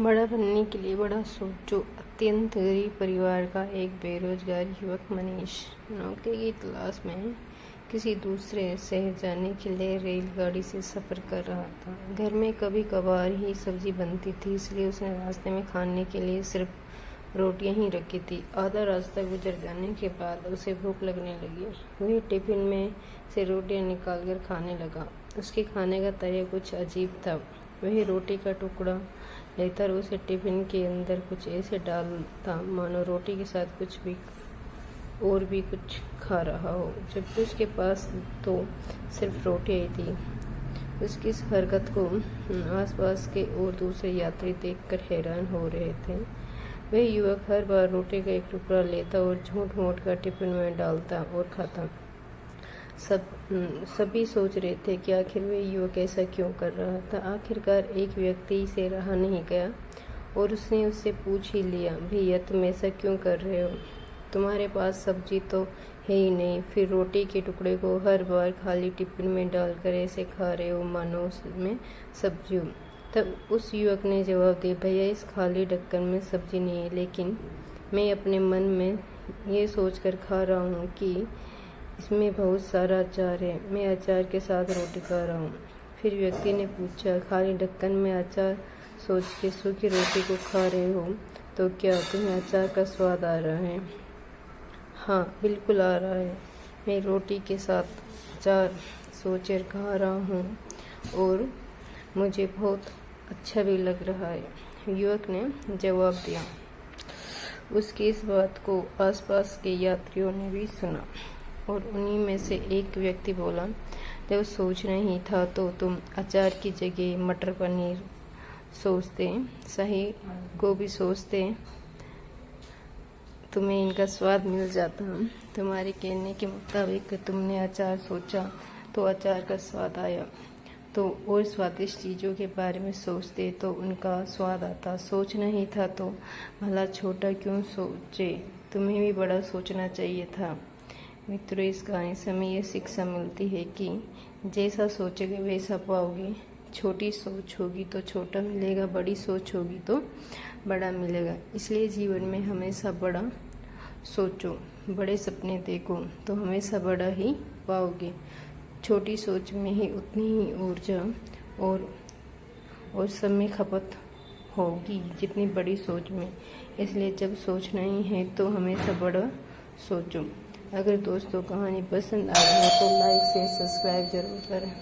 बड़ा बनने के लिए बड़ा सोचो। अत्यंत गरीब परिवार का एक बेरोजगार युवक मनीष नौकरी की तलाश में किसी दूसरे शहर जाने के लिए रेलगाड़ी से सफ़र कर रहा था। घर में कभी कभार ही सब्जी बनती थी, इसलिए उसने रास्ते में खाने के लिए सिर्फ रोटियां ही रखी थी। आधा रास्ता गुजर जाने के बाद उसे भूख लगने लगी। वही टिफिन में से रोटियां निकालकर खाने लगा। उसके खाने का तरीका कुछ अजीब था। वह रोटी का टुकड़ा लेकर उसे टिफिन के अंदर कुछ ऐसे डालता मानो रोटी के साथ कुछ भी और भी कुछ खा रहा हो, जबकि उसके पास तो सिर्फ रोटियां ही थी। उसकी इस हरकत को आसपास के और दूसरे यात्री देखकर हैरान हो रहे थे। वह युवक हर बार रोटी का एक टुकड़ा लेता और झूठ मूठ कर टिफिन में डालता और खाता। सभी सोच रहे थे कि आखिर वह युवक ऐसा क्यों कर रहा था। आखिरकार एक व्यक्ति से रहा नहीं गया और उसने उससे पूछ ही लिया, भैया तुम ऐसा क्यों कर रहे हो? तुम्हारे पास सब्जी तो है ही नहीं, फिर रोटी के टुकड़े को हर बार खाली टिफिन में डालकर ऐसे खा रहे हो मानो उसमें सब्जी हो। तब उस युवक ने जवाब दिया, भैया इस खाली ढक्कन में सब्जी नहीं है, लेकिन मैं अपने मन में ये सोचकर खा रहा हूँ कि इसमें बहुत सारा अचार है, मैं अचार के साथ रोटी खा रहा हूँ। फिर व्यक्ति ने पूछा, खाली ढक्कन में अचार सोच के सूखी रोटी को खा रहे हो, तो क्या तुम्हें अचार का स्वाद आ रहा है? हाँ बिल्कुल आ रहा है, मैं रोटी के साथ अचार सोचकर खा रहा हूँ और मुझे बहुत अच्छा भी लग रहा है, युवक ने जवाब दिया। उसकी इस बात को आसपास के यात्रियों ने भी सुना और उन्हीं में से एक व्यक्ति बोला, जब सोचना ही था तो तुम अचार की जगह मटर पनीर सोचते, सही गोभी सोचते, तुम्हें इनका स्वाद मिल जाता। तुम्हारे कहने के मुताबिक तुमने अचार सोचा तो अचार का स्वाद आया, तो और स्वादिष्ट चीज़ों के बारे में सोचते तो उनका स्वाद आता। सोचना ही था तो भला छोटा क्यों सोचे, तुम्हें भी बड़ा सोचना चाहिए था। मित्रों, इस कहानी से हमें ये शिक्षा मिलती है कि जैसा सोचोगे वैसा पाओगे। छोटी सोच होगी तो छोटा मिलेगा, बड़ी सोच होगी तो बड़ा मिलेगा। इसलिए जीवन में हमेशा बड़ा सोचो, बड़े सपने देखो तो हमेशा बड़ा ही पाओगे। छोटी सोच में ही उतनी ही ऊर्जा और समय खपत होगी जितनी बड़ी सोच में। इसलिए जब सोचना ही है तो हमेशा बड़ा सोचो। अगर दोस्तों कहानी पसंद आई हो तो लाइक से सब्सक्राइब जरूर करें।